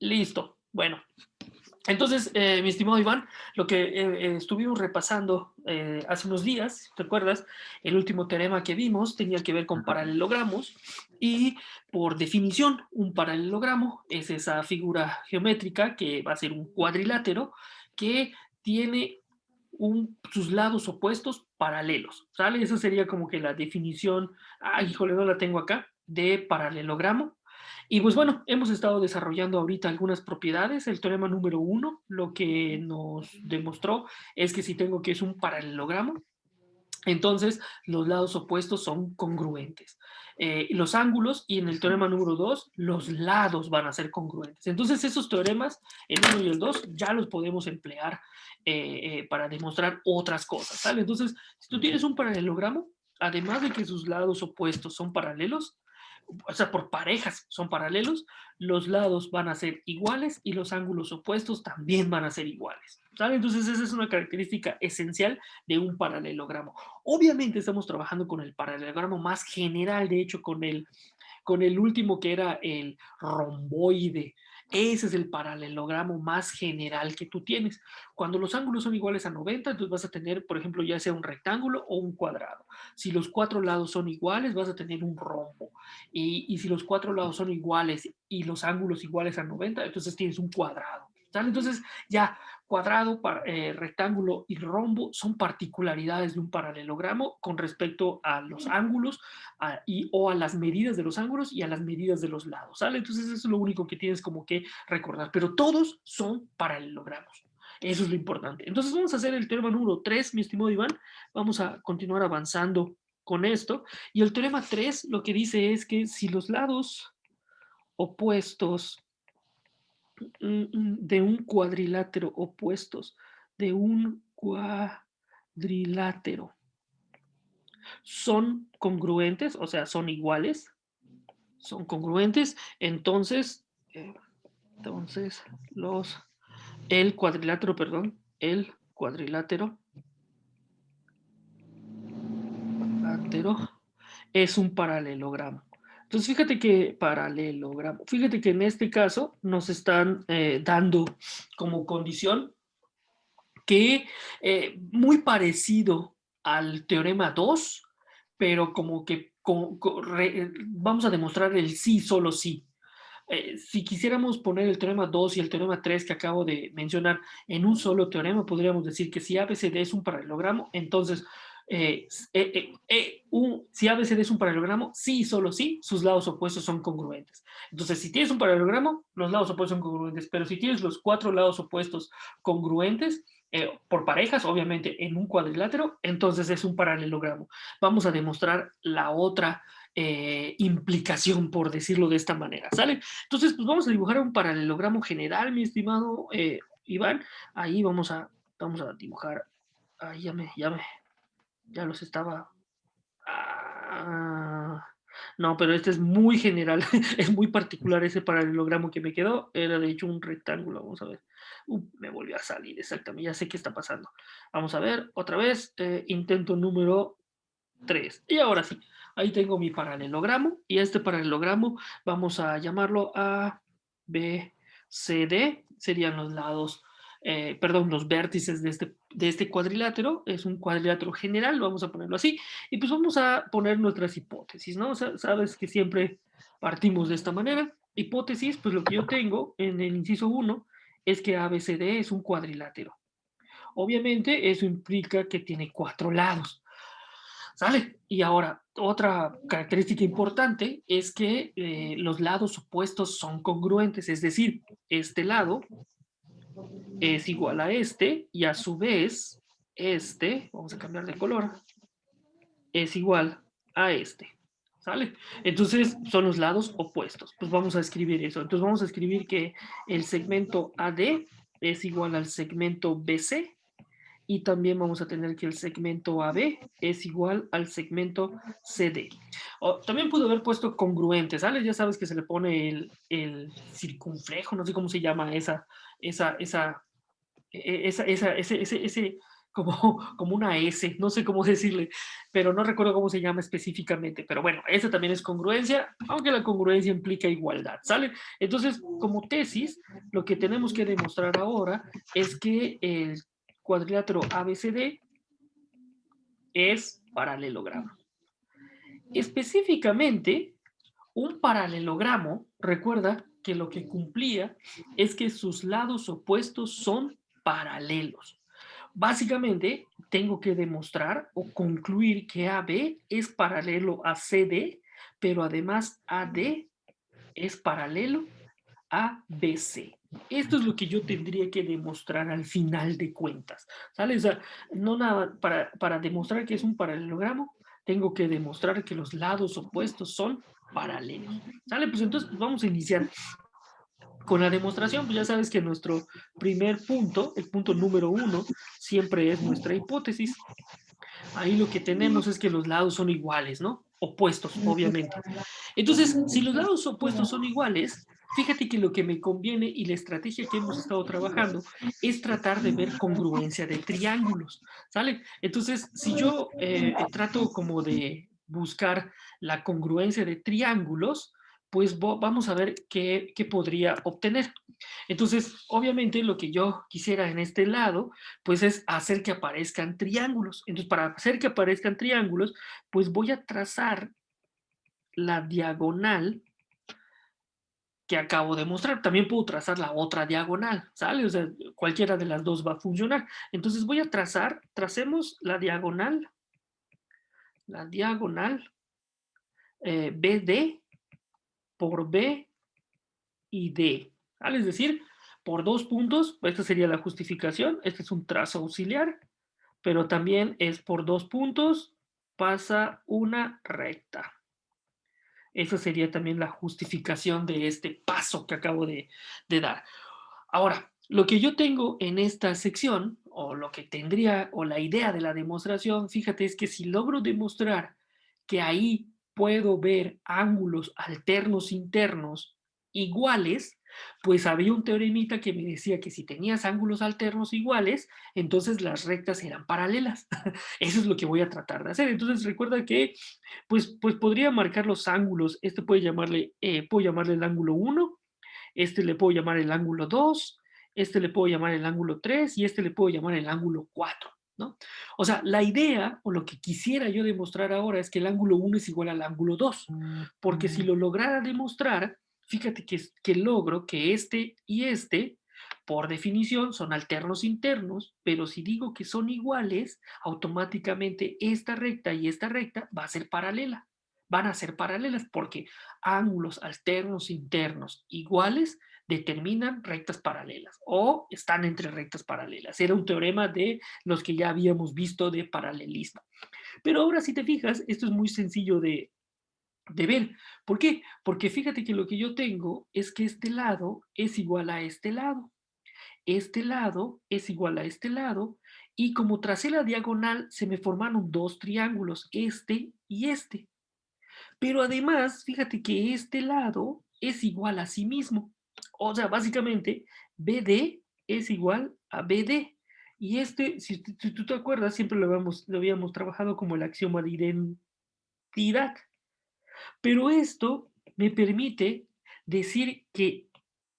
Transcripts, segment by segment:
Listo. Bueno, entonces, mi estimado Iván, lo que estuvimos repasando hace unos días, ¿recuerdas? El último teorema que vimos tenía que ver con Ujú. paralelogramos y por definición un paralelogramo es esa figura geométrica que va a ser un cuadrilátero que tiene sus lados opuestos paralelos, ¿sale? Esa sería como que la definición, ay, híjole, no la tengo acá, de paralelogramo. Y pues bueno, hemos estado desarrollando ahorita algunas propiedades. El teorema número uno lo que nos demostró es que si tengo que es un paralelogramo, entonces los lados opuestos son congruentes. Los ángulos, y en el teorema número 2 los lados van a ser congruentes. Entonces esos teoremas, el uno y el 2 ya los podemos emplear para demostrar otras cosas, ¿sale? Entonces, si tú tienes un paralelogramo, además de que sus lados opuestos son paralelos, o sea, por parejas son paralelos, los lados van a ser iguales y los ángulos opuestos también van a ser iguales, ¿sale? Entonces esa es una característica esencial de un paralelogramo. Obviamente estamos trabajando con el paralelogramo más general, de hecho con el último que era el romboide. Ese es el paralelogramo más general que tú tienes. Cuando los ángulos son iguales a 90, entonces vas a tener, por ejemplo, ya sea un rectángulo o un cuadrado. Si los cuatro lados son iguales, vas a tener un rombo. Y si los cuatro lados son iguales y los ángulos iguales a 90, entonces tienes un cuadrado. ¿Sale? Entonces ya cuadrado, rectángulo y rombo son particularidades de un paralelogramo con respecto a los ángulos o a las medidas de los ángulos y a las medidas de los lados, ¿sale? Entonces eso es lo único que tienes como que recordar, pero todos son paralelogramos. Eso es lo importante. Entonces vamos a hacer el teorema número 3, mi estimado Iván. Vamos a continuar avanzando con esto. Y el teorema 3 lo que dice es que si los lados opuestos de un cuadrilátero opuestos de un cuadrilátero son congruentes, o sea, son congruentes, entonces, entonces los, el cuadrilátero, perdón, el cuadrilátero es un paralelogramo. Entonces, fíjate que en este caso nos están dando como condición que muy parecido al teorema 2, pero como que vamos a demostrar el sí, solo sí. Si quisiéramos poner el teorema 2 y el teorema 3 que acabo de mencionar en un solo teorema, podríamos decir que si ABCD es un paralelogramo, entonces si ABCD es un paralelogramo, sí y solo sí, sus lados opuestos son congruentes. Entonces, si tienes un paralelogramo, los lados opuestos son congruentes, pero si tienes los cuatro lados opuestos congruentes, por parejas, obviamente, en un cuadrilátero, entonces es un paralelogramo. Vamos a demostrar la otra implicación, por decirlo de esta manera, ¿sale? Entonces, pues vamos a dibujar un paralelogramo general, mi estimado Iván. Ahí vamos a dibujar. Ahí ya los estaba. Ah, no, pero este es muy general, es muy particular ese paralelogramo que me quedó. Era de hecho un rectángulo, vamos a ver. Me volvió a salir, exactamente, ya sé qué está pasando. Vamos a ver, otra vez, intento número 3. Y ahora sí, ahí tengo mi paralelogramo y este paralelogramo vamos a llamarlo A, B, C, D. Serían los lados, perdón, los vértices de este cuadrilátero. Es un cuadrilátero general, vamos a ponerlo así. Y pues vamos a poner nuestras hipótesis, ¿no? Sabes que siempre partimos de esta manera. Hipótesis, pues lo que yo tengo en el inciso uno es que ABCD es un cuadrilátero. Obviamente eso implica que tiene cuatro lados. ¿Sale? Y ahora, otra característica importante es que los lados opuestos son congruentes, es decir, este lado es igual a este y a su vez este, vamos a cambiar de color, es igual a este. ¿Sale? Entonces son los lados opuestos. Pues vamos a escribir eso. Entonces vamos a escribir que el segmento AD es igual al segmento BC y también vamos a tener que el segmento AB es igual al segmento CD. También pudo haber puesto congruente, ¿sale? Ya sabes que se le pone el circunflejo, no sé cómo se llama esa, esa, esa, ese, como, como una S, no sé cómo decirle, pero no recuerdo cómo se llama específicamente. Pero bueno, esa también es congruencia, aunque la congruencia implica igualdad, ¿sale? Entonces, como tesis, lo que tenemos que demostrar ahora es que el cuadrilátero ABCD es paralelogramo. Específicamente, un paralelogramo, recuerda que lo que cumplía es que sus lados opuestos son paralelos. Básicamente, tengo que demostrar o concluir que AB es paralelo a CD, pero además AD es paralelo a BC. Esto es lo que yo tendría que demostrar al final de cuentas, ¿sale? O sea, no nada, para demostrar que es un paralelogramo, tengo que demostrar que los lados opuestos son paralelos, ¿sale? Pues entonces pues vamos a iniciar con la demostración. Pues ya sabes que nuestro primer punto, el punto número uno, siempre es nuestra hipótesis. Ahí lo que tenemos es que los lados son iguales, ¿no? Opuestos, obviamente. Entonces, si los lados opuestos son iguales, fíjate que lo que me conviene y la estrategia que hemos estado trabajando es tratar de ver congruencia de triángulos, ¿sale? Entonces, si yo trato como de buscar la congruencia de triángulos, pues vamos a ver qué podría obtener. Entonces, obviamente lo que yo quisiera en este lado, pues es hacer que aparezcan triángulos. Entonces, para hacer que aparezcan triángulos, pues voy a trazar la diagonal que acabo de mostrar. También puedo trazar la otra diagonal, ¿sale? O sea, cualquiera de las dos va a funcionar. Entonces voy a tracemos la diagonal BD por B y D, ¿vale? Es decir, por dos puntos, esta sería la justificación, este es un trazo auxiliar, pero también es por dos puntos, pasa una recta. Esa sería también la justificación de este paso que acabo de dar. Ahora, lo que yo tengo en esta sección, o lo que tendría, o la idea de la demostración, fíjate, es que si logro demostrar que ahí puedo ver ángulos alternos internos iguales, pues había un teoremita que me decía que si tenías ángulos alternos iguales, entonces las rectas eran paralelas. Eso es lo que voy a tratar de hacer. Entonces recuerda que pues podría marcar los ángulos. Este puedo llamarle el ángulo 1, este le puedo llamar el ángulo 2, este le puedo llamar el ángulo 3 y este le puedo llamar el ángulo 4, ¿no? O sea, la idea o lo que quisiera yo demostrar ahora es que el ángulo 1 es igual al ángulo 2, porque si lo lograra demostrar, fíjate que logro que este y este, por definición, son alternos internos, pero si digo que son iguales, automáticamente esta recta y esta recta va a ser paralela. Van a ser paralelas porque ángulos alternos internos iguales determinan rectas paralelas o están entre rectas paralelas. Era un teorema de los que ya habíamos visto de paralelismo. Pero ahora si te fijas, esto es muy sencillo de ver. ¿Por qué? Porque fíjate que lo que yo tengo es que este lado es igual a este lado es igual a este lado, y como tracé la diagonal, se me formaron dos triángulos, este y este. Pero además, fíjate que este lado es igual a sí mismo. O sea, básicamente, BD es igual a BD. Y este, si tú te acuerdas, siempre lo habíamos trabajado como el axioma de identidad. Pero esto me permite decir que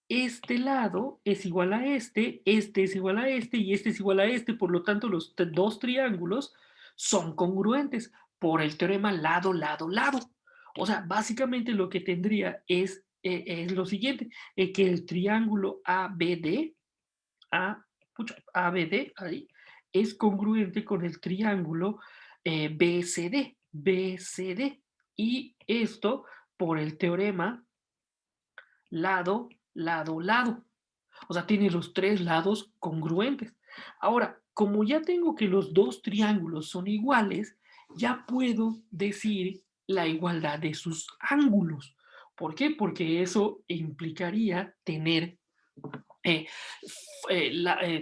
este lado es igual a este es igual a este y este es igual a este. Por lo tanto, los dos triángulos son congruentes por el teorema lado, lado, lado. O sea, básicamente lo que tendría es lo siguiente, que el triángulo ABD, A, ABD, ahí, es congruente con el triángulo BCD. Y esto por el teorema lado, lado, lado. O sea, tiene los tres lados congruentes. Ahora, como ya tengo que los dos triángulos son iguales, ya puedo decir la igualdad de sus ángulos. ¿Por qué? Porque eso implicaría tener eh,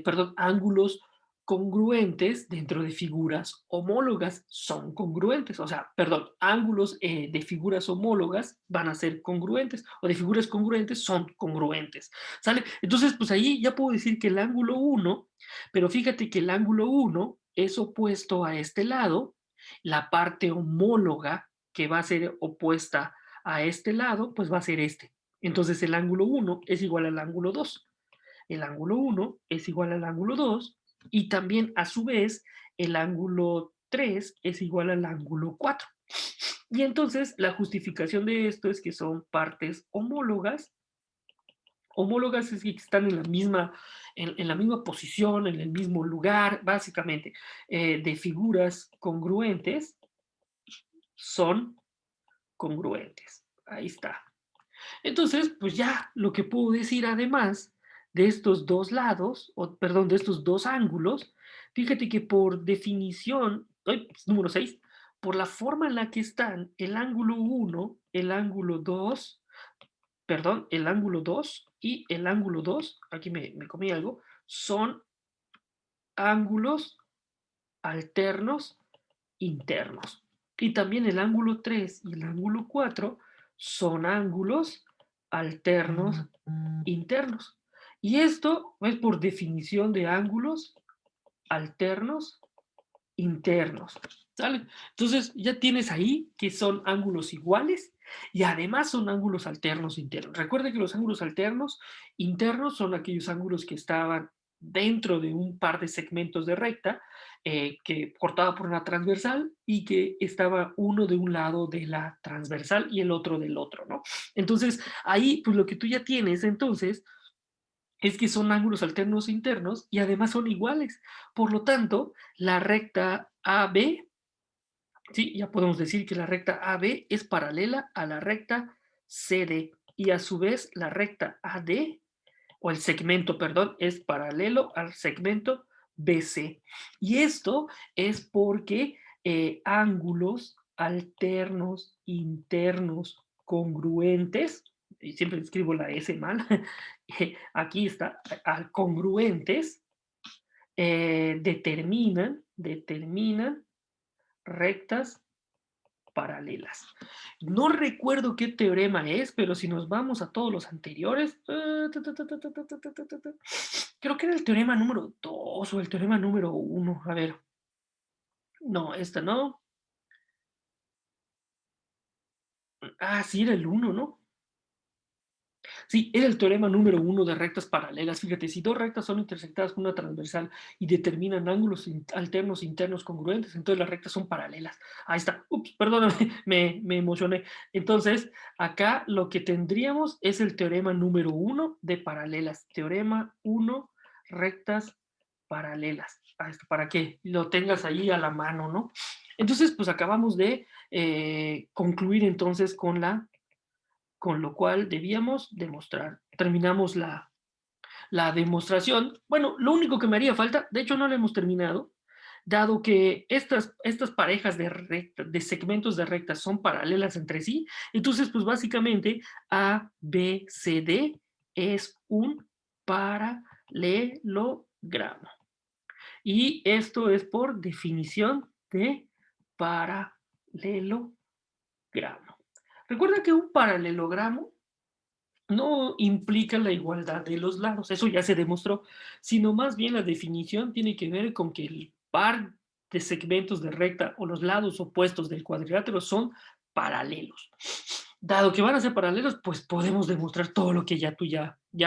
perdón, ángulos congruentes dentro de figuras homólogas son congruentes, o sea, perdón, ángulos de figuras homólogas van a ser congruentes, o de figuras congruentes son congruentes, ¿sale? Entonces, pues ahí ya puedo decir que el ángulo 1, pero fíjate que el ángulo 1 es opuesto a este lado, la parte homóloga que va a ser opuesta a este lado, pues va a ser este. Entonces el ángulo 1 es igual al ángulo 2. El ángulo 1 es igual al ángulo 2 y también a su vez el ángulo 3 es igual al ángulo 4. Y entonces la justificación de esto es que son partes homólogas. Homólogas es que están en la misma posición, en el mismo lugar, básicamente, de figuras congruentes, son congruentes. Ahí está. Entonces, pues ya lo que puedo decir además de estos dos lados, o perdón, de estos dos ángulos, fíjate que por definición, número 6, por la forma en la que están el ángulo 1, el ángulo 2, perdón, el ángulo 2 y el ángulo 2, aquí me comí algo, son ángulos alternos internos. Y también el ángulo 3 y el ángulo 4 son ángulos alternos internos. Y esto es por definición de ángulos alternos internos. ¿Sale? Entonces ya tienes ahí que son ángulos iguales y además son ángulos alternos internos. Recuerda que los ángulos alternos internos son aquellos ángulos que estaban dentro de un par de segmentos de recta que cortaba por una transversal y que estaba uno de un lado de la transversal y el otro del otro, ¿no? Entonces ahí pues lo que tú ya tienes entonces es que son ángulos alternos internos y además son iguales. Por lo tanto, la recta AB, sí, ya podemos decir que la recta AB es paralela a la recta CD y a su vez la recta AD, o el segmento, perdón, es paralelo al segmento BC. Y esto es porque ángulos alternos internos congruentes, y siempre escribo la S mal, aquí está, congruentes, determinan rectas paralelas. No recuerdo qué teorema es, pero si nos vamos a todos los anteriores, creo que era el teorema número 2 o el teorema número 1. A ver, no, esta no. Ah, sí, era el 1, ¿no? Sí, era el teorema número 1 de rectas paralelas. Fíjate, si dos rectas son intersectadas con una transversal y determinan ángulos alternos internos congruentes, entonces las rectas son paralelas. Ahí está. Ups, perdóname, me emocioné. Entonces, acá lo que tendríamos es el teorema número 1 de paralelas. Teorema 1, rectas paralelas. Para que lo tengas ahí a la mano, ¿no? Entonces, pues acabamos de concluir entonces con lo cual debíamos demostrar. Terminamos la demostración. Bueno, lo único que me haría falta, de hecho no lo hemos terminado, dado que estas parejas de segmentos de rectas son paralelas entre sí, entonces pues básicamente A, B, C, D es un paralelogramo. Y esto es por definición de paralelogramo. Recuerda que un paralelogramo no implica la igualdad de los lados, eso ya se demostró, sino más bien la definición tiene que ver con que el par de segmentos de recta o los lados opuestos del cuadrilátero son paralelos. Dado que van a ser paralelos, pues podemos demostrar todo lo que ya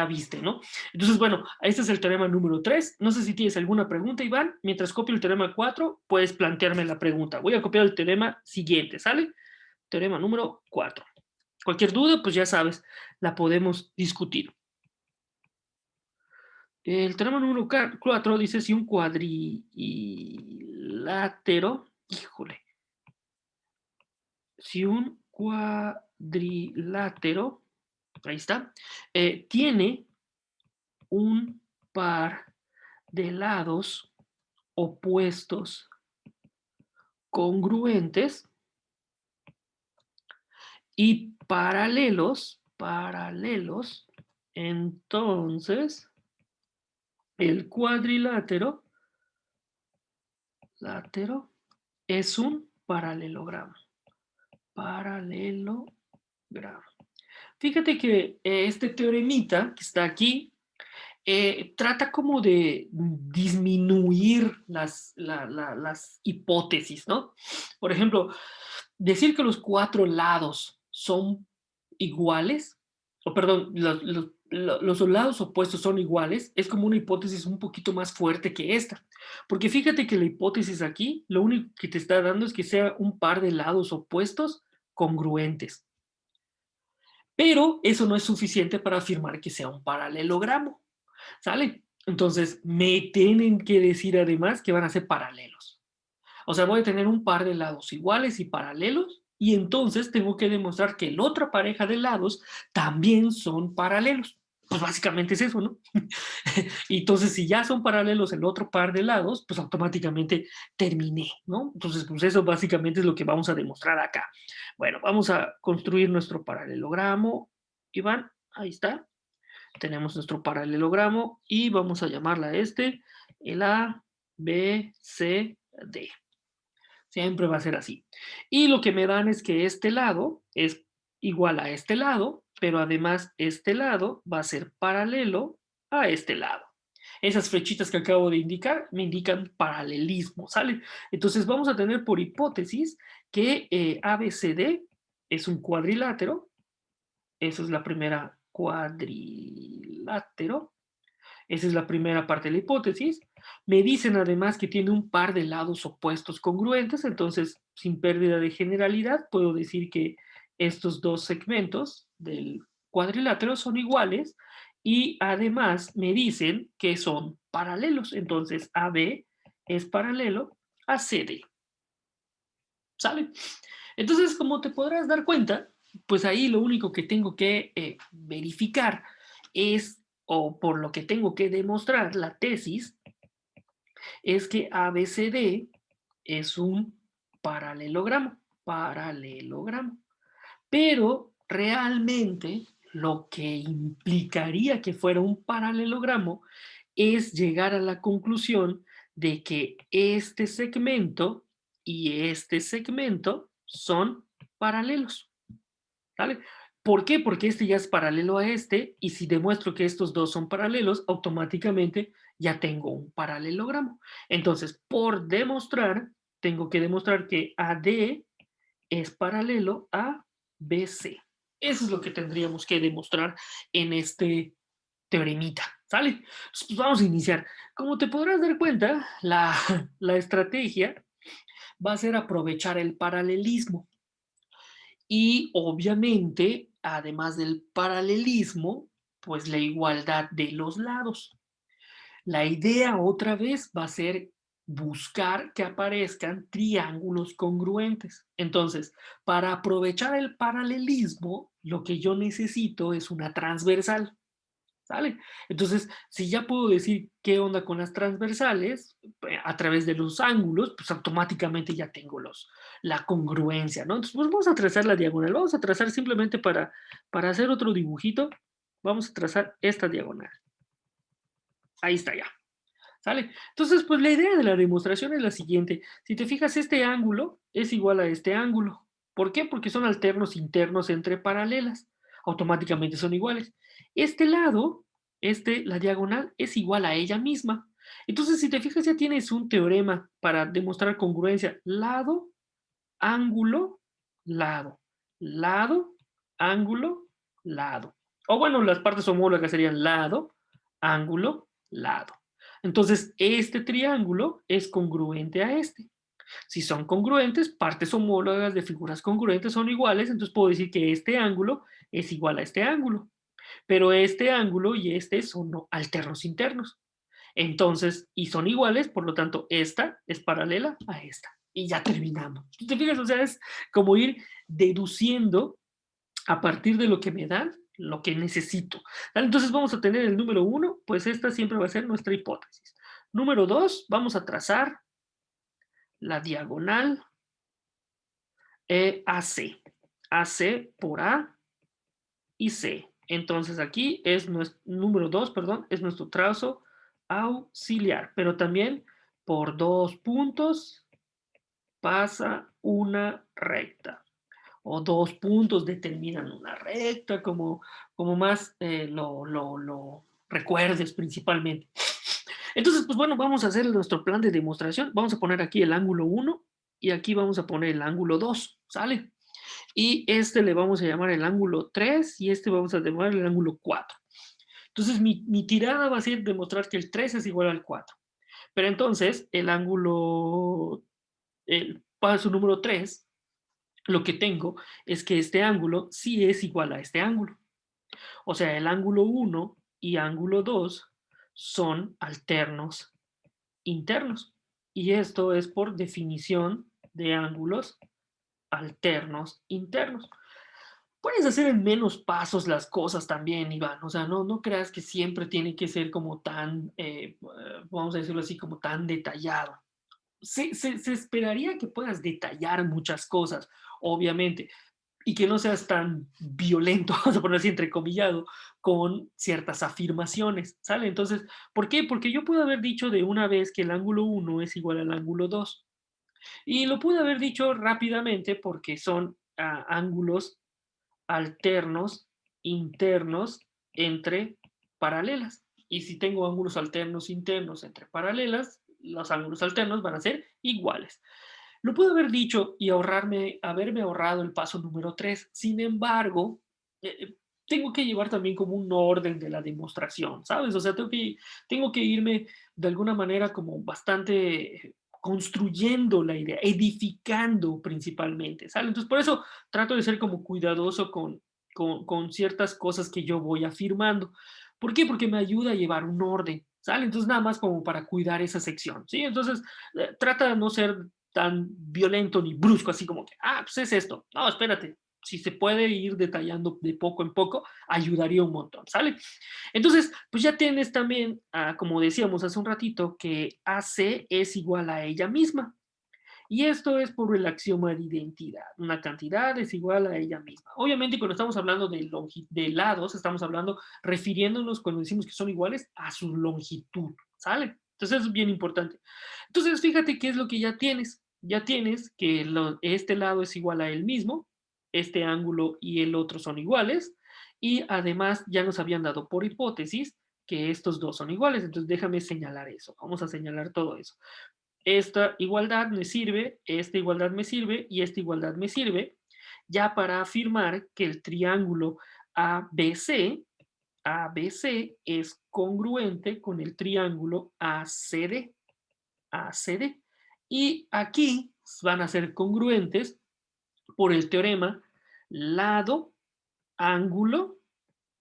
viste, ¿no? Entonces, bueno, este es el teorema número 3. No sé si tienes alguna pregunta, Iván. Mientras copio el teorema 4, puedes plantearme la pregunta. Voy a copiar el teorema siguiente, ¿sale? Teorema número 4. Cualquier duda, pues ya sabes, la podemos discutir. El teorema número 4 dice si un cuadrilátero, híjole, si un cuadrilátero, ahí está, tiene un par de lados opuestos congruentes y paralelos, entonces el cuadrilátero es un paralelogramo. Paralelogramo. Fíjate que este teoremita que está aquí trata como de disminuir las hipótesis, ¿no? Por ejemplo, decir que los cuatro lados son iguales, o perdón, los lados opuestos son iguales, es como una hipótesis un poquito más fuerte que esta. Porque fíjate que la hipótesis aquí, lo único que te está dando es que sea un par de lados opuestos congruentes. Pero eso no es suficiente para afirmar que sea un paralelogramo. ¿Sale? Entonces, me tienen que decir además que van a ser paralelos. O sea, voy a tener un par de lados iguales y paralelos, y entonces tengo que demostrar que la otra pareja de lados también son paralelos. Pues básicamente es eso, ¿no? Y entonces, si ya son paralelos el otro par de lados, pues automáticamente terminé, ¿no? Entonces, pues eso básicamente es lo que vamos a demostrar acá. Bueno, vamos a construir nuestro paralelogramo. Iván, ahí está. Tenemos nuestro paralelogramo y vamos a llamarla el A, B, C, D. Siempre va a ser así. Y lo que me dan es que este lado es igual a este lado, pero además este lado va a ser paralelo a este lado. Esas flechitas que acabo de indicar me indican paralelismo, ¿sale? Entonces vamos a tener por hipótesis que ABCD es un cuadrilátero. Esa es la primera cuadrilátero. Esa es la primera parte de la hipótesis. Me dicen además que tiene un par de lados opuestos congruentes, entonces sin pérdida de generalidad puedo decir que estos dos segmentos del cuadrilátero son iguales y además me dicen que son paralelos, entonces AB es paralelo a CD. ¿Sale? Entonces, como te podrás dar cuenta, pues ahí lo único que tengo que verificar es, o por lo que tengo que demostrar la tesis, es que ABCD es un paralelogramo, paralelogramo. Pero realmente lo que implicaría que fuera un paralelogramo es llegar a la conclusión de que este segmento y este segmento son paralelos, ¿vale? ¿Por qué? Porque este ya es paralelo a este y si demuestro que estos dos son paralelos, automáticamente ya tengo un paralelogramo. Entonces, por demostrar, tengo que demostrar que AD es paralelo a BC. Eso es lo que tendríamos que demostrar en este teoremita, ¿sale? Pues vamos a iniciar. Como te podrás dar cuenta, la estrategia va a ser aprovechar el paralelismo. Y obviamente, además del paralelismo, pues la igualdad de los lados. La idea otra vez va a ser buscar que aparezcan triángulos congruentes. Entonces, para aprovechar el paralelismo, lo que yo necesito es una transversal. ¿Sale? Entonces, si ya puedo decir qué onda con las transversales a través de los ángulos, pues automáticamente ya tengo la congruencia, ¿no? Entonces, pues vamos a trazar la diagonal. Vamos a trazar simplemente para hacer otro dibujito. Vamos a trazar esta diagonal. Ahí está ya. ¿Sale? Entonces, pues la idea de la demostración es la siguiente. Si te fijas, este ángulo es igual a este ángulo. ¿Por qué? Porque son alternos internos entre paralelas. Automáticamente son iguales. Este lado, la diagonal, es igual a ella misma. Entonces, si te fijas, ya tienes un teorema para demostrar congruencia. Lado, ángulo, lado. Lado, ángulo, lado. O bueno, las partes homólogas serían lado, ángulo, lado. Entonces, este triángulo es congruente a este. Si son congruentes, partes homólogas de figuras congruentes son iguales, entonces puedo decir que este ángulo es igual a este ángulo. Pero este ángulo y este son alternos internos. Entonces, y son iguales, por lo tanto, esta es paralela a esta. Y ya terminamos. ¿Te fijas? O sea, es como ir deduciendo a partir de lo que me dan, lo que necesito. Entonces vamos a tener el número 1, pues esta siempre va a ser nuestra hipótesis. Número 2, vamos a trazar la diagonal AC. AC por A y C. Entonces aquí es nuestro número 2, perdón, es nuestro trazo auxiliar, pero también por 2 puntos pasa una recta. O 2 puntos determinan una recta, como más recuerdes principalmente. Entonces, pues bueno, vamos a hacer nuestro plan de demostración. Vamos a poner aquí el ángulo 1 y aquí vamos a poner el ángulo 2, ¿sale? Y este le vamos a llamar el ángulo 3 y este vamos a llamar el ángulo 4. Entonces, mi tirada va a ser demostrar que el 3 es igual al 4. Pero entonces, el paso número 3, lo que tengo es que este ángulo sí es igual a este ángulo. O sea, el ángulo 1 y ángulo 2 son alternos internos. Y esto es por definición de ángulos alternos internos. Puedes hacer en menos pasos las cosas también, Iván. O sea, no creas que siempre tiene que ser como tan, vamos a decirlo así, como tan detallado. Se esperaría que puedas detallar muchas cosas, obviamente, y que no seas tan violento, vamos a poner así entrecomillado, con ciertas afirmaciones, ¿sale? Entonces, ¿por qué? Porque yo puedo haber dicho de una vez que el ángulo 1 es igual al ángulo 2 y lo pude haber dicho rápidamente porque son ángulos alternos internos entre paralelas. Y si tengo ángulos alternos internos entre paralelas, los ángulos alternos van a ser iguales. Lo puedo haber dicho y haberme ahorrado el paso número 3. Sin embargo, tengo que llevar también como un orden de la demostración, ¿sabes? O sea, tengo que irme de alguna manera como bastante construyendo la idea, edificando principalmente, ¿sale? Entonces, por eso trato de ser como cuidadoso con ciertas cosas que yo voy afirmando. ¿Por qué? Porque me ayuda a llevar un orden, ¿sale? Entonces, nada más como para cuidar esa sección, ¿sí? Entonces, trata de no ser tan violento ni brusco, así como que, pues es esto. No, espérate. Si se puede ir detallando de poco en poco, ayudaría un montón, ¿sale? Entonces, pues ya tienes también, como decíamos hace un ratito, que AC es igual a ella misma. Y esto es por el axioma de identidad. Una cantidad es igual a ella misma. Obviamente, cuando estamos hablando de lados, estamos hablando, refiriéndonos cuando decimos que son iguales a su longitud, ¿sale? Entonces, eso es bien importante. Entonces, fíjate qué es lo que ya tienes. Ya tienes que este lado es igual a él mismo, este ángulo y el otro son iguales, y además ya nos habían dado por hipótesis que estos dos son iguales. Entonces, déjame señalar eso. Vamos a señalar todo eso. Esta igualdad me sirve, esta igualdad me sirve y esta igualdad me sirve ya para afirmar que el triángulo ABC, ABC es congruente con el triángulo ACD, ACD. Y aquí van a ser congruentes por el teorema lado, ángulo,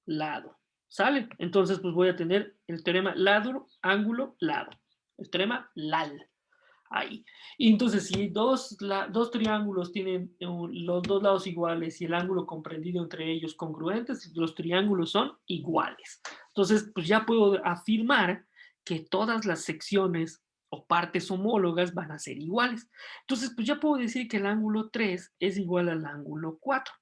lado. ¿Sale? Entonces, pues voy a tener el teorema lado, ángulo, lado. El teorema LAL. Ahí. Y entonces, si dos triángulos tienen los dos lados iguales y el ángulo comprendido entre ellos congruentes, los triángulos son iguales. Entonces, pues ya puedo afirmar que todas las secciones o partes homólogas van a ser iguales. Entonces, pues ya puedo decir que el ángulo 3 es igual al ángulo 4.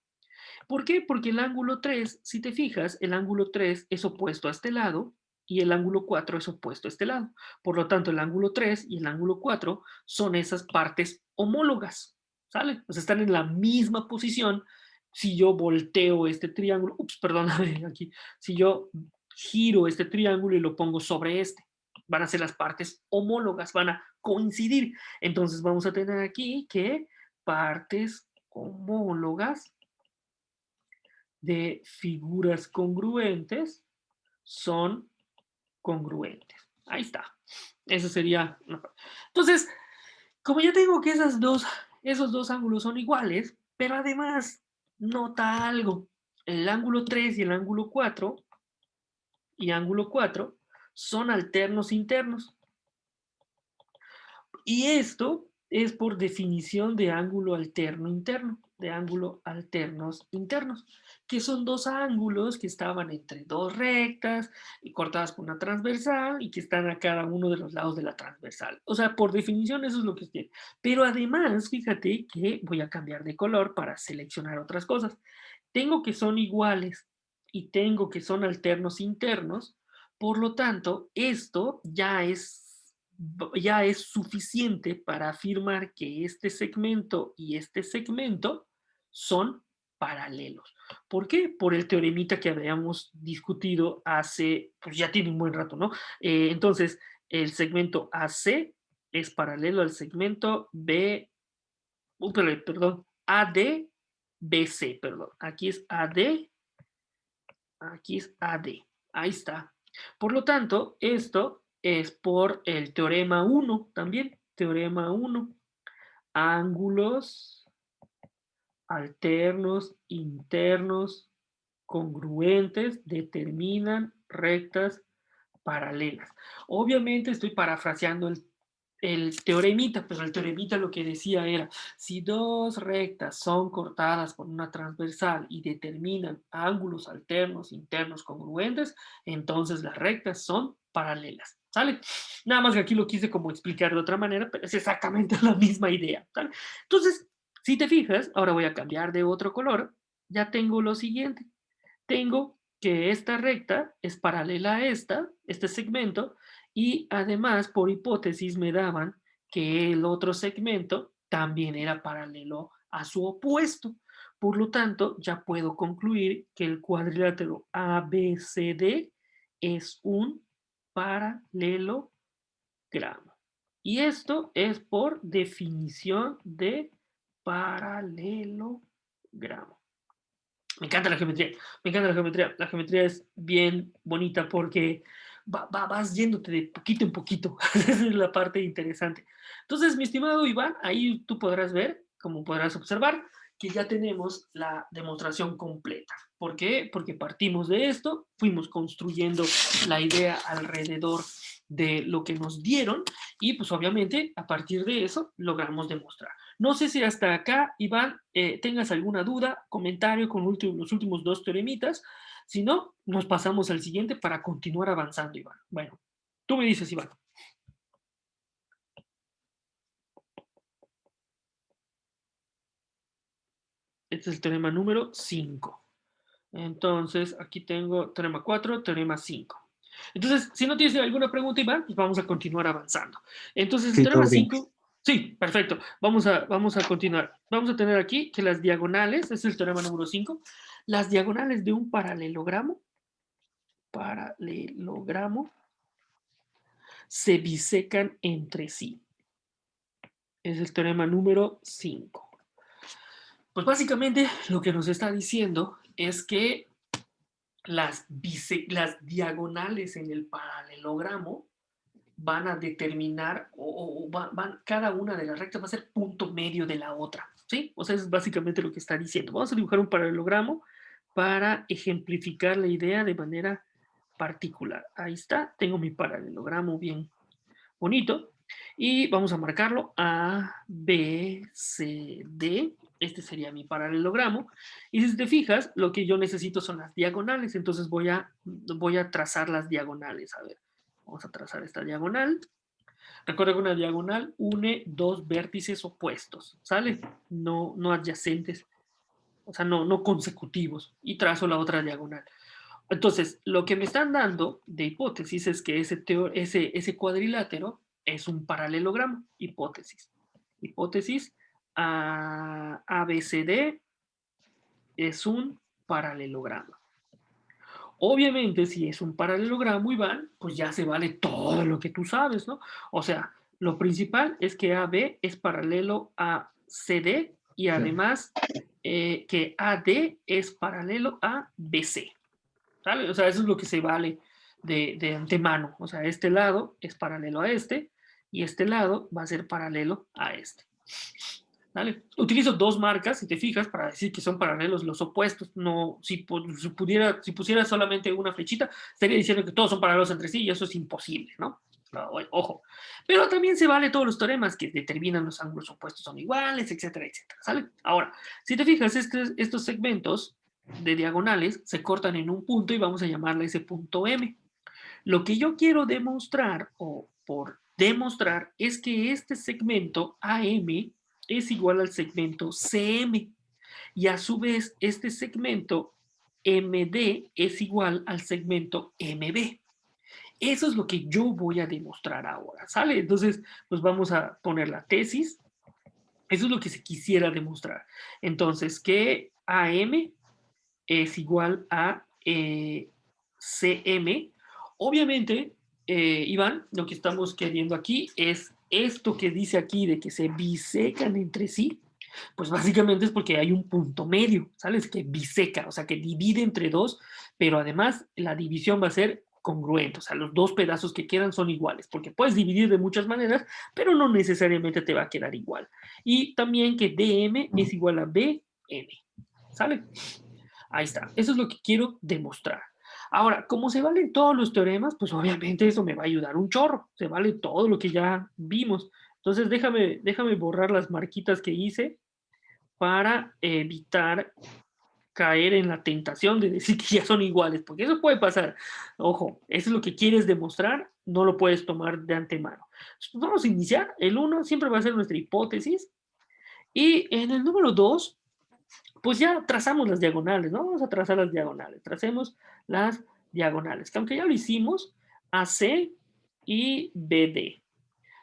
¿Por qué? Porque el ángulo 3, si te fijas, el ángulo 3 es opuesto a este lado y el ángulo 4 es opuesto a este lado. Por lo tanto, el ángulo 3 y el ángulo 4 son esas partes homólogas, ¿sale? Pues están en la misma posición. Si yo volteo este triángulo, perdóname aquí, si yo giro este triángulo y lo pongo sobre este, van a ser las partes homólogas, van a coincidir. Entonces vamos a tener aquí que partes homólogas de figuras congruentes son congruentes. Ahí está. Eso sería. Entonces, como ya tengo que esos dos ángulos son iguales, pero además, nota algo. El ángulo 3 y el ángulo 4 son alternos internos. Y esto es por definición de ángulo alterno interno, de ángulo alternos internos, que son dos ángulos que estaban entre dos rectas y cortadas por una transversal y que están a cada uno de los lados de la transversal. O sea, por definición eso es lo que tiene. Pero además, fíjate que voy a cambiar de color para seleccionar otras cosas. Tengo que son iguales y tengo que son alternos internos, por lo tanto, esto ya es suficiente para afirmar que este segmento y este segmento son paralelos. ¿Por qué? Por el teoremita que habíamos discutido hace, pues ya tiene un buen rato, ¿no? Entonces, el segmento AC es paralelo al segmento perdón, AD, BC, perdón. Aquí es AD, aquí es AD. Ahí está. Por lo tanto, esto es por el teorema 1 también. Teorema 1. Ángulos alternos, internos, congruentes, determinan rectas paralelas. Obviamente estoy parafraseando el teoremita, pero el teoremita lo que decía era, si dos rectas son cortadas por una transversal y determinan ángulos alternos, internos, congruentes, entonces las rectas son paralelas. ¿Sale? Nada más que aquí lo quise como explicar de otra manera, pero es exactamente la misma idea. ¿Sale? Entonces, si te fijas, ahora voy a cambiar de otro color, ya tengo lo siguiente. Tengo que esta recta es paralela a este segmento, y además, por hipótesis, me daban que el otro segmento también era paralelo a su opuesto. Por lo tanto, ya puedo concluir que el cuadrilátero ABCD es un paralelogramo. Y esto es por definición de paralelogramo. Me encanta la geometría, me encanta la geometría. La geometría es bien bonita porque vas yéndote de poquito en poquito. Esa es la parte interesante. Entonces, mi estimado Iván, ahí tú podrás ver, como podrás observar, que ya tenemos la demostración completa. ¿Por qué? Porque partimos de esto, fuimos construyendo la idea alrededor de lo que nos dieron y pues obviamente a partir de eso logramos demostrar. No sé si hasta acá, Iván, tengas alguna duda, comentario con los últimos dos teoremitas. Si no, nos pasamos al siguiente para continuar avanzando, Iván. Bueno, tú me dices, Iván. Este es el teorema número 5. Entonces, aquí tengo teorema 4, teorema 5. Entonces, si no tienes alguna pregunta, Iván, pues vamos a continuar avanzando. Entonces, el Sí, teorema todo bien. 5, sí, perfecto. Vamos a continuar. Vamos a tener aquí que las diagonales, este es el teorema número 5, las diagonales de un paralelogramo se bisecan entre sí. Es el teorema número 5. Pues básicamente lo que nos está diciendo es que las diagonales en el paralelogramo van a determinar cada una de las rectas va a ser punto medio de la otra, ¿sí? O sea, es básicamente lo que está diciendo. Vamos a dibujar un paralelogramo para ejemplificar la idea de manera particular. Ahí está, tengo mi paralelogramo bien bonito y vamos a marcarlo A, B, C, D. Este sería mi paralelogramo. Y si te fijas, lo que yo necesito son las diagonales. Entonces voy a trazar las diagonales. A ver, vamos a trazar esta diagonal. Recuerda que una diagonal une dos vértices opuestos, ¿sale? No adyacentes, o sea, no consecutivos. Y trazo la otra diagonal. Entonces, lo que me están dando de hipótesis es que ese cuadrilátero es un paralelogramo. Hipótesis. Hipótesis ABCD es un paralelogramo. Obviamente, si es un paralelogramo, Iván, pues ya se vale todo lo que tú sabes, ¿no? O sea, lo principal es que AB es paralelo a CD y además que AD es paralelo a BC. ¿Sale? O sea, eso es lo que se vale de antemano. O sea, este lado es paralelo a este y este lado va a ser paralelo a este. ¿Vale? Utilizo dos marcas, si te fijas, para decir que son paralelos los opuestos. No, si pusiera solamente una flechita, estaría diciendo que todos son paralelos entre sí y eso es imposible, ¿no? Ojo. Pero también se vale todos los teoremas que determinan los ángulos opuestos son iguales, etcétera, etcétera. ¿Sale? Ahora, si te fijas, estos segmentos de diagonales se cortan en un punto y vamos a llamarle ese punto M. Lo que yo quiero demostrar, o por demostrar, es que este segmento AM es igual al segmento CM y a su vez este segmento MD es igual al segmento MB. Eso es lo que yo voy a demostrar ahora, ¿sale? Entonces, pues vamos a poner la tesis. Eso es lo que se quisiera demostrar. Entonces, que AM es igual a CM. Obviamente, Iván, lo que estamos queriendo aquí es esto que dice aquí de que se bisecan entre sí, pues básicamente es porque hay un punto medio, ¿sabes? Que biseca, o sea, que divide entre dos, pero además la división va a ser congruente, o sea, los dos pedazos que quedan son iguales, porque puedes dividir de muchas maneras, pero no necesariamente te va a quedar igual. Y también que DM es igual a BM, ¿sale? Ahí está, eso es lo que quiero demostrar. Ahora, como se valen todos los teoremas, pues obviamente eso me va a ayudar un chorro, se vale todo lo que ya vimos. Entonces déjame borrar las marquitas que hice para evitar caer en la tentación de decir que ya son iguales, porque eso puede pasar. Ojo, eso es lo que quieres demostrar, no lo puedes tomar de antemano. Entonces, vamos a iniciar, el uno siempre va a ser nuestra hipótesis, y en el número 2 pues ya trazamos las diagonales, ¿no? Vamos a trazar las diagonales. Tracemos las diagonales, que aunque ya lo hicimos, AC y BD.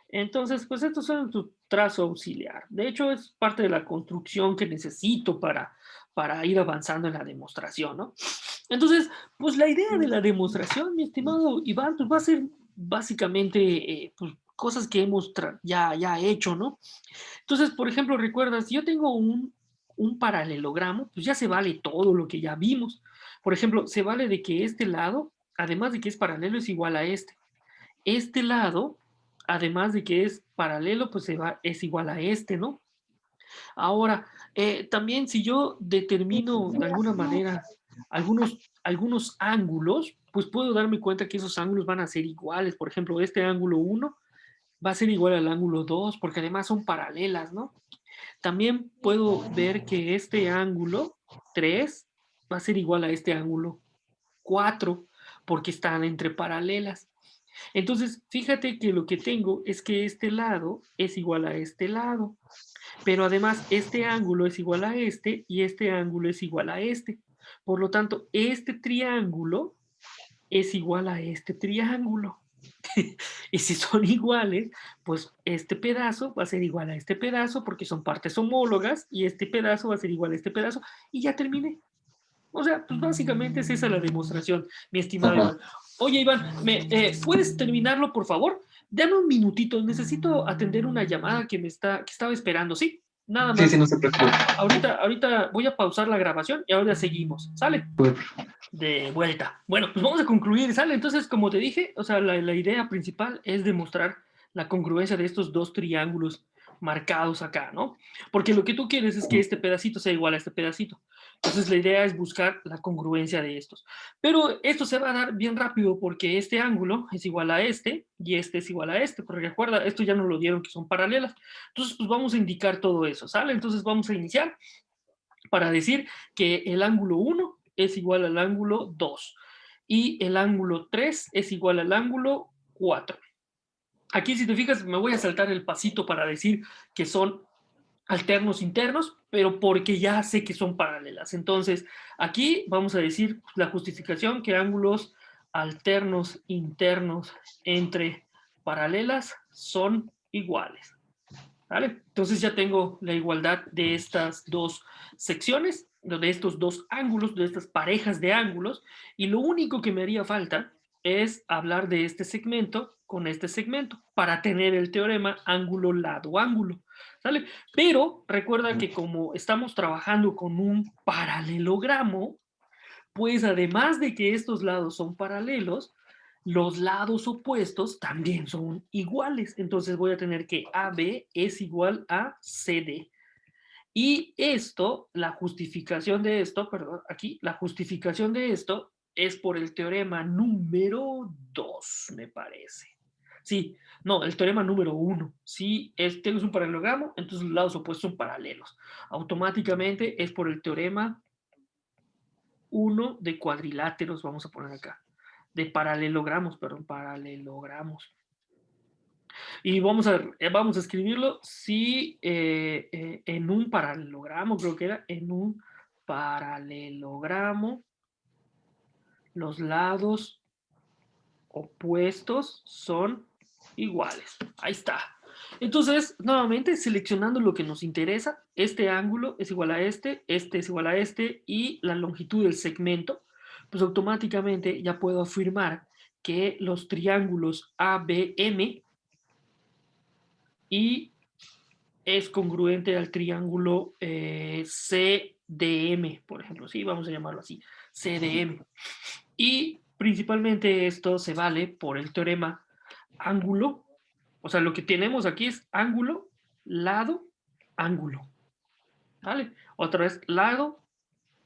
Entonces, pues estos son tu trazo auxiliar. De hecho, es parte de la construcción que necesito para ir avanzando en la demostración, ¿no? Entonces, pues la idea de la demostración, mi estimado Iván, pues va a ser básicamente pues, cosas que hemos ya hecho, ¿no? Entonces, por ejemplo, recuerda, si yo tengo un paralelogramo, pues ya se vale todo lo que ya vimos. Por ejemplo, se vale de que este lado, además de que es paralelo, es igual a este. Este lado, además de que es paralelo, pues es igual a este, ¿no? Ahora, también si yo determino de alguna manera algunos ángulos, pues puedo darme cuenta que esos ángulos van a ser iguales. Por ejemplo, este ángulo uno va a ser igual al ángulo 2, porque además son paralelas, ¿no? También puedo ver que este ángulo 3 va a ser igual a este ángulo 4 porque están entre paralelas. Entonces, fíjate que lo que tengo es que este lado es igual a este lado, pero además este ángulo es igual a este y este ángulo es igual a este. Por lo tanto, este triángulo es igual a este triángulo. Y si son iguales, pues este pedazo va a ser igual a este pedazo porque son partes homólogas y este pedazo va a ser igual a este pedazo y ya terminé. O sea, pues básicamente es esa la demostración, mi estimado Ajá. Iván. Oye, Iván, ¿puedes terminarlo, por favor? Dame un minutito, necesito atender una llamada que estaba esperando, ¿sí? Nada Sí, sí, más. no se preocupe. Ahorita voy a pausar la grabación y ahora seguimos. ¿Sale? De vuelta. Bueno, pues vamos a concluir, ¿sale? Entonces, como te dije, o sea, la idea principal es demostrar la congruencia de estos dos triángulos marcados acá, ¿no? Porque lo que tú quieres es que este pedacito sea igual a este pedacito. Entonces, la idea es buscar la congruencia de estos. Pero esto se va a dar bien rápido porque este ángulo es igual a este y este es igual a este. Porque recuerda, esto ya nos lo dieron que son paralelas. Entonces, pues vamos a indicar todo eso, ¿sale? Entonces, vamos a iniciar para decir que el ángulo uno es igual al ángulo 2 y el ángulo 3 es igual al ángulo 4. Aquí, si te fijas, me voy a saltar el pasito para decir que son alternos internos, pero porque ya sé que son paralelas. Entonces, aquí vamos a decir la justificación que ángulos alternos internos entre paralelas son iguales. ¿Vale? Entonces ya tengo la igualdad de estas dos secciones, de estos dos ángulos, de estas parejas de ángulos, y lo único que me haría falta es hablar de este segmento con este segmento para tener el teorema ángulo lado ángulo, ¿sale? Pero recuerda que como estamos trabajando con un paralelogramo, pues además de que estos lados son paralelos, los lados opuestos también son iguales. Entonces voy a tener que AB es igual a CD. Y esto, la justificación de esto, perdón, aquí, la justificación de esto es por el teorema número 2, me parece. Sí, no, el teorema número 1. Si tienes un paralelogramo, entonces los lados opuestos son paralelos. Automáticamente es por el teorema uno de cuadriláteros, vamos a poner acá, de paralelogramos, perdón, paralelogramos. Y vamos a escribirlo si en un paralelogramo, creo que era, en un paralelogramo, los lados opuestos son iguales. Ahí está. Entonces, nuevamente, seleccionando lo que nos interesa, este ángulo es igual a este es igual a este, y la longitud del segmento, pues automáticamente ya puedo afirmar que los triángulos ABM y es congruente al triángulo CDM, por ejemplo, sí, vamos a llamarlo así, CDM. Y principalmente esto se vale por el teorema ángulo, o sea, lo que tenemos aquí es ángulo, lado, ángulo, ¿vale? Otra vez, lado,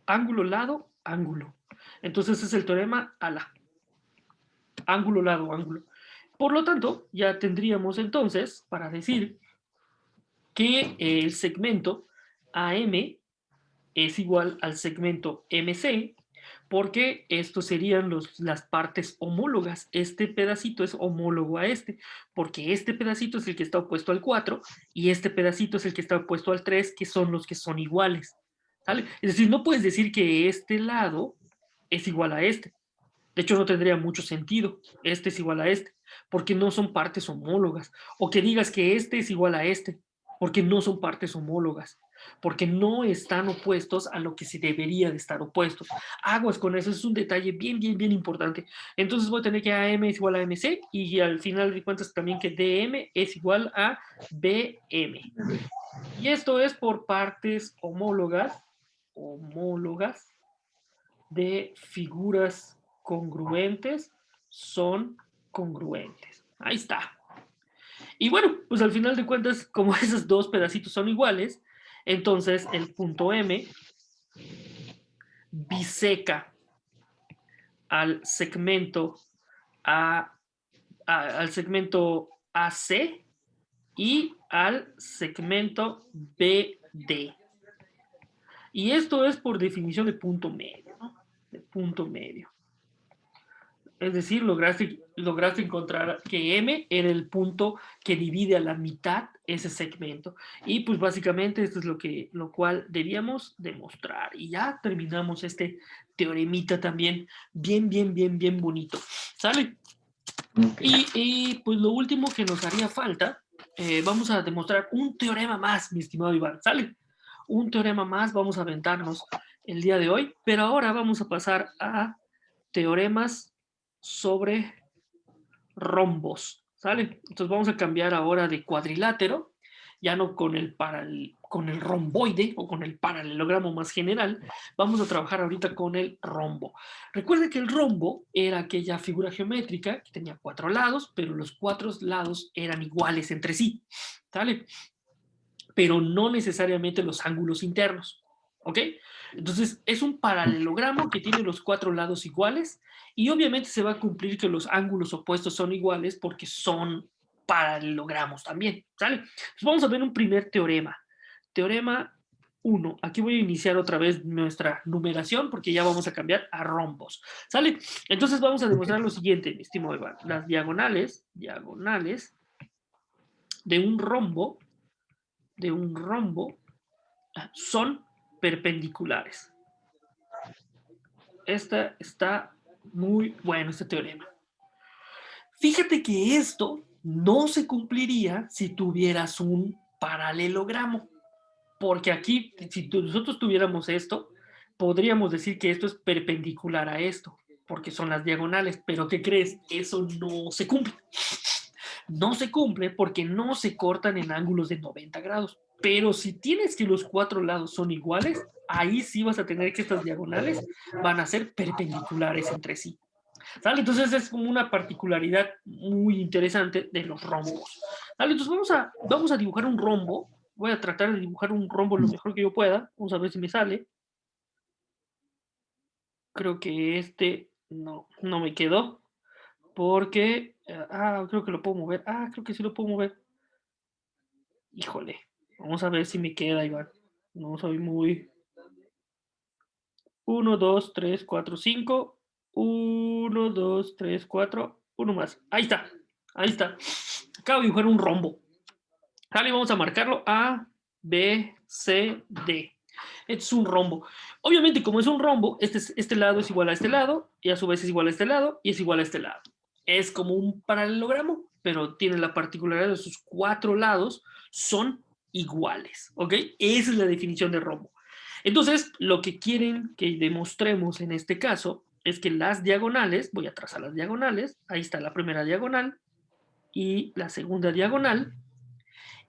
lado, ángulo. Entonces es el teorema ALA, ángulo, lado, ángulo. Por lo tanto, ya tendríamos entonces para decir que el segmento AM es igual al segmento MC, porque estos serían las partes homólogas. Este pedacito es homólogo a este, porque este pedacito es el que está opuesto al 4 y este pedacito es el que está opuesto al 3, que son los que son iguales. ¿Vale? Es decir, no puedes decir que este lado es igual a este. De hecho, no tendría mucho sentido. Este es igual a este, porque no son partes homólogas. O que digas que este es igual a este, porque no son partes homólogas. Porque no están opuestos a lo que se debería de estar opuestos. Aguas con eso, es un detalle bien, bien, bien importante. Entonces voy a tener que AM es igual a MC y al final de cuentas también que DM es igual a BM. Y esto es por partes homólogas de figuras congruentes son congruentes. Ahí está. Y bueno, pues al final de cuentas, como esos dos pedacitos son iguales, entonces el punto M biseca al segmento al segmento AC y al segmento BD. Y esto es por definición de punto medio, ¿no? De punto medio. Es decir, lograste encontrar que M era el punto que divide a la mitad ese segmento. Y pues básicamente esto es lo cual debíamos demostrar. Y ya terminamos este teoremita también bien, bien, bien, bien bonito. ¿Sale? Y pues lo último que nos haría falta, vamos a demostrar un teorema más, mi estimado Iván. ¿Sale? Un teorema más vamos a aventarnos el día de hoy. Pero ahora vamos a pasar a teoremas sobre rombos, ¿sale? Entonces vamos a cambiar ahora de cuadrilátero, ya no con con el romboide o con el paralelogramo más general, vamos a trabajar ahorita con el rombo. Recuerden que el rombo era aquella figura geométrica que tenía 4 lados, pero los 4 lados eran iguales entre sí, ¿sale? Pero no necesariamente los ángulos internos, ¿ok? Entonces es un paralelogramo que tiene los 4 lados iguales y obviamente se va a cumplir que los ángulos opuestos son iguales porque son paralelogramos también, ¿sale? Entonces vamos a ver un primer teorema. Teorema 1. Aquí voy a iniciar otra vez nuestra numeración porque ya vamos a cambiar a rombos, ¿sale? Entonces vamos a demostrar lo siguiente, mi estimado Iván. Las diagonales de un rombo son perpendiculares. Esta está muy bueno, este teorema. Fíjate que esto no se cumpliría si tuvieras un paralelogramo, porque aquí, si nosotros tuviéramos esto, podríamos decir que esto es perpendicular a esto, porque son las diagonales, pero ¿qué crees? Eso no se cumple. No se cumple porque no se cortan en ángulos de 90 grados. Pero si tienes que los 4 lados son iguales, ahí sí vas a tener que estas diagonales van a ser perpendiculares entre sí. ¿Sale? Entonces es como una particularidad muy interesante de los rombos. ¿Sale? Entonces vamos a dibujar un rombo. Voy a tratar de dibujar un rombo lo mejor que yo pueda. Vamos a ver si me sale. Creo que este no me quedó. Porque, creo que lo puedo mover. Creo que sí lo puedo mover. Híjole, vamos a ver si me queda, Iván. No soy muy... 1, 2, 3, 4, 5. 1, 2, 3, 4. Uno más. Ahí está. Ahí está. Acabo de dibujar un rombo. Vale, vamos a marcarlo A, B, C, D. Este es un rombo. Obviamente, como es un rombo, este lado es igual a este lado, y a su vez es igual a este lado, y es igual a este lado. Es como un paralelogramo, pero tiene la particularidad de sus 4 lados son iguales, ¿ok? Esa es la definición de rombo. Entonces, lo que quieren que demostremos en este caso es que las diagonales, voy a trazar las diagonales, ahí está la primera diagonal y la segunda diagonal,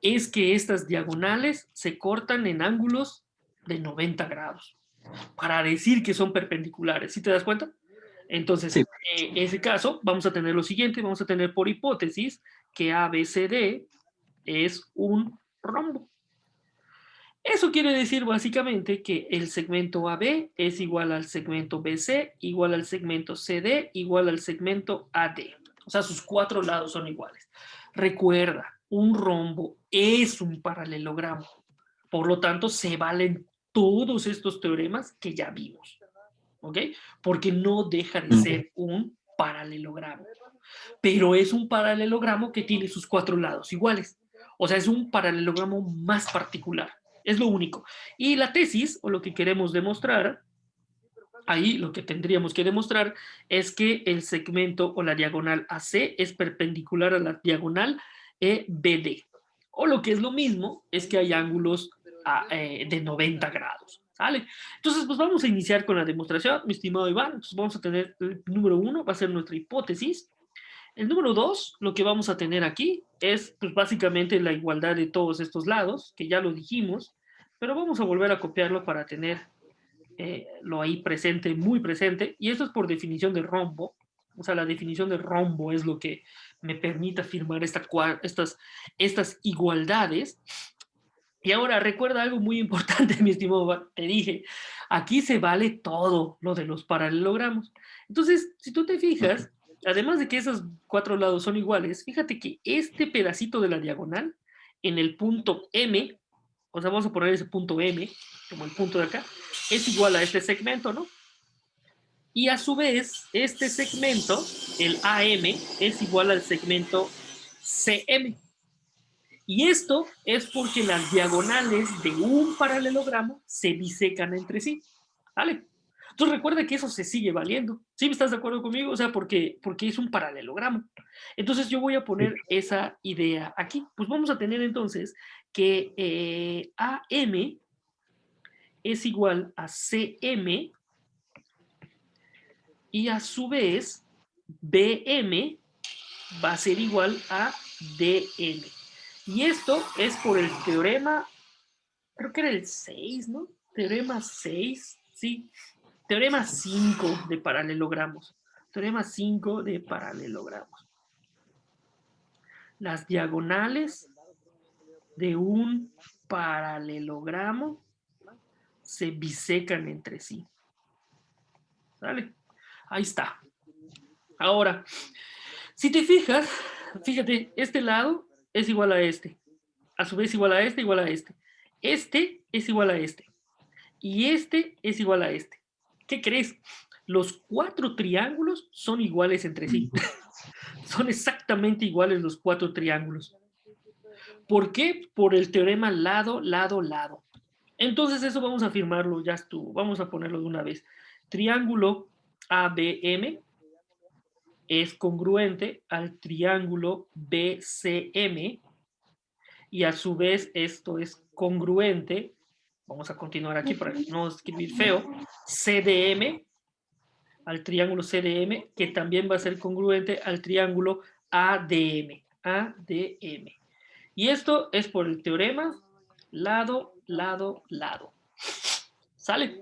es que estas diagonales se cortan en ángulos de 90 grados, para decir que son perpendiculares, ¿sí te das cuenta? Entonces, Sí. en ese caso, vamos a tener lo siguiente, vamos a tener por hipótesis que ABCD es un rombo. Eso quiere decir básicamente que el segmento AB es igual al segmento BC, igual al segmento CD, igual al segmento AD. O sea, sus 4 lados son iguales. Recuerda, un rombo es un paralelogramo. Por lo tanto, se valen todos estos teoremas que ya vimos. ¿Ok? Porque no deja de ser un paralelogramo. Pero es un paralelogramo que tiene sus 4 lados iguales. O sea, es un paralelogramo más particular. Es lo único. Y la tesis, o lo que queremos demostrar, ahí lo que tendríamos que demostrar es que el segmento o la diagonal AC es perpendicular a la diagonal EBD. O lo que es lo mismo, es que hay ángulos de 90 grados. ¿Sale? Entonces, pues vamos a iniciar con la demostración, mi estimado Iván. Entonces vamos a tener el número 1, va a ser nuestra hipótesis. El número 2, lo que vamos a tener aquí es pues, básicamente la igualdad de todos estos lados, que ya lo dijimos, pero vamos a volver a copiarlo para tener lo ahí presente, muy presente, y esto es por definición de rombo. O sea, la definición de rombo es lo que me permite afirmar estas igualdades. Y ahora recuerda algo muy importante, mi estimado, te dije, aquí se vale todo lo de los paralelogramos. Entonces, si tú te fijas, además de que esos 4 lados son iguales, fíjate que este pedacito de la diagonal, en el punto M, o sea, vamos a poner ese punto M, como el punto de acá, es igual a este segmento, ¿no? Y a su vez, este segmento, el AM, es igual al segmento CM. Y esto es porque las diagonales de un paralelogramo se bisecan entre sí. ¿Vale? Entonces recuerda que eso se sigue valiendo. ¿Sí me estás de acuerdo conmigo? O sea, porque es un paralelogramo. Entonces yo voy a poner esa idea aquí. Pues vamos a tener entonces que AM es igual a CM y a su vez BM va a ser igual a DM. Y esto es por el teorema, creo que era el 6, ¿no? Teorema 6, sí. Teorema 5 de paralelogramos. Teorema 5 de paralelogramos. Las diagonales de un paralelogramo se bisecan entre sí. ¿Vale? Ahí está. Ahora, si te fijas, fíjate, este lado es igual a este. A su vez igual a este, igual a este. Este es igual a este. Y este es igual a este. ¿Qué crees? Los 4 triángulos son iguales entre sí. Son exactamente iguales los 4 triángulos. ¿Por qué? Por el teorema lado, lado, lado. Entonces eso vamos a afirmarlo, ya estuvo. Vamos a ponerlo de una vez. Triángulo ABM es congruente al triángulo BCM y a su vez esto es congruente, vamos a continuar aquí para no escribir feo, CDM al triángulo CDM, que también va a ser congruente al triángulo ADM. ADM. Y esto es por el teorema lado, lado, lado. ¿Sale?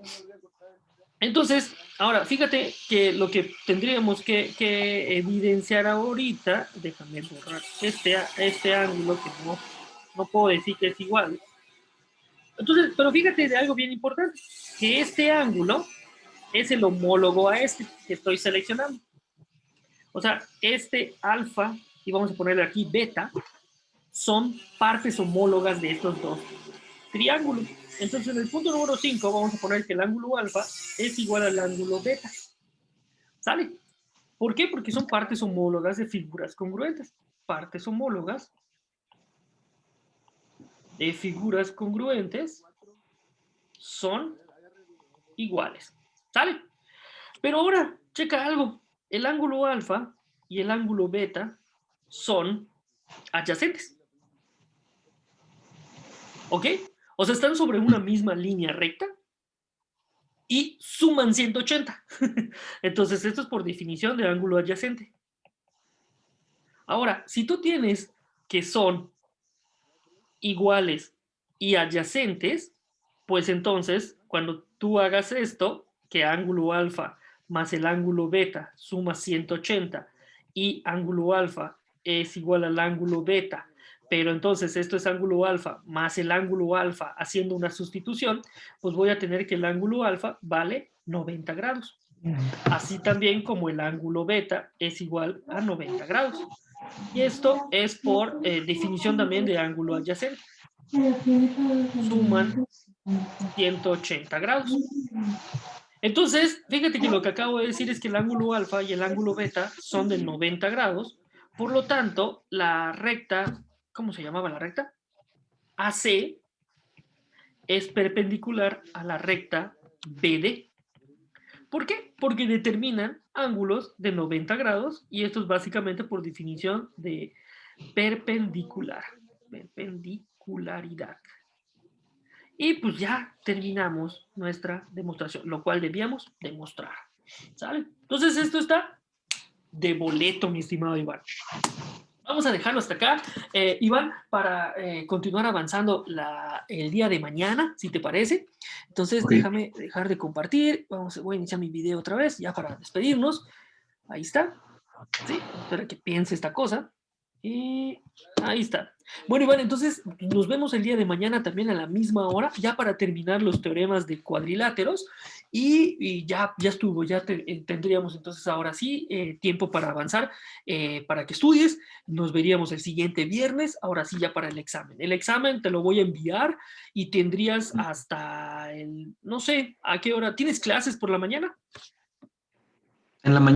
Entonces, ahora, fíjate que lo que tendríamos que evidenciar ahorita, déjame borrar este ángulo que no puedo decir que es igual. Entonces, pero fíjate de algo bien importante, que este ángulo es el homólogo a este que estoy seleccionando. O sea, este alfa, y vamos a ponerle aquí beta, son partes homólogas de estos dos triángulos. Entonces, en el punto número 5 vamos a poner que el ángulo alfa es igual al ángulo beta. ¿Sale? ¿Por qué? Porque son partes homólogas de figuras congruentes. Partes homólogas de figuras congruentes son iguales. ¿Sale? Pero ahora, checa algo. El ángulo alfa y el ángulo beta son adyacentes. ¿Ok? O sea, están sobre una misma línea recta y suman 180. Entonces, esto es por definición de ángulo adyacente. Ahora, si tú tienes que son iguales y adyacentes, pues entonces, cuando tú hagas esto, que ángulo alfa más el ángulo beta suma 180 y ángulo alfa es igual al ángulo beta, pero entonces esto es ángulo alfa más el ángulo alfa haciendo una sustitución, pues voy a tener que el ángulo alfa vale 90 grados. Así también como el ángulo beta es igual a 90 grados. Y esto es por definición también de ángulo adyacente. Suman 180 grados. Entonces, fíjate que lo que acabo de decir es que el ángulo alfa y el ángulo beta son de 90 grados. Por lo tanto, la recta, ¿cómo se llamaba la recta? AC es perpendicular a la recta BD. ¿Por qué? Porque determinan ángulos de 90 grados y esto es básicamente por definición de perpendicular. Perpendicularidad. Y pues ya terminamos nuestra demostración, lo cual debíamos demostrar. ¿Sale? Entonces esto está de boleto, mi estimado Iván. Vamos a dejarlo hasta acá, Iván, para continuar avanzando el día de mañana, si te parece. Entonces, déjame dejar de compartir. Voy a iniciar mi video otra vez, ya para despedirnos. Ahí está. Sí, espera que piense esta cosa. Y ahí está. Bueno, Iván, entonces nos vemos el día de mañana también a la misma hora, ya para terminar los teoremas de cuadriláteros. Y ya estuvo, tendríamos entonces ahora sí tiempo para avanzar, para que estudies. Nos veríamos el siguiente viernes, ahora sí ya para el examen. El examen te lo voy a enviar y tendrías hasta no sé, ¿a qué hora? ¿Tienes clases por la mañana? En la mañana.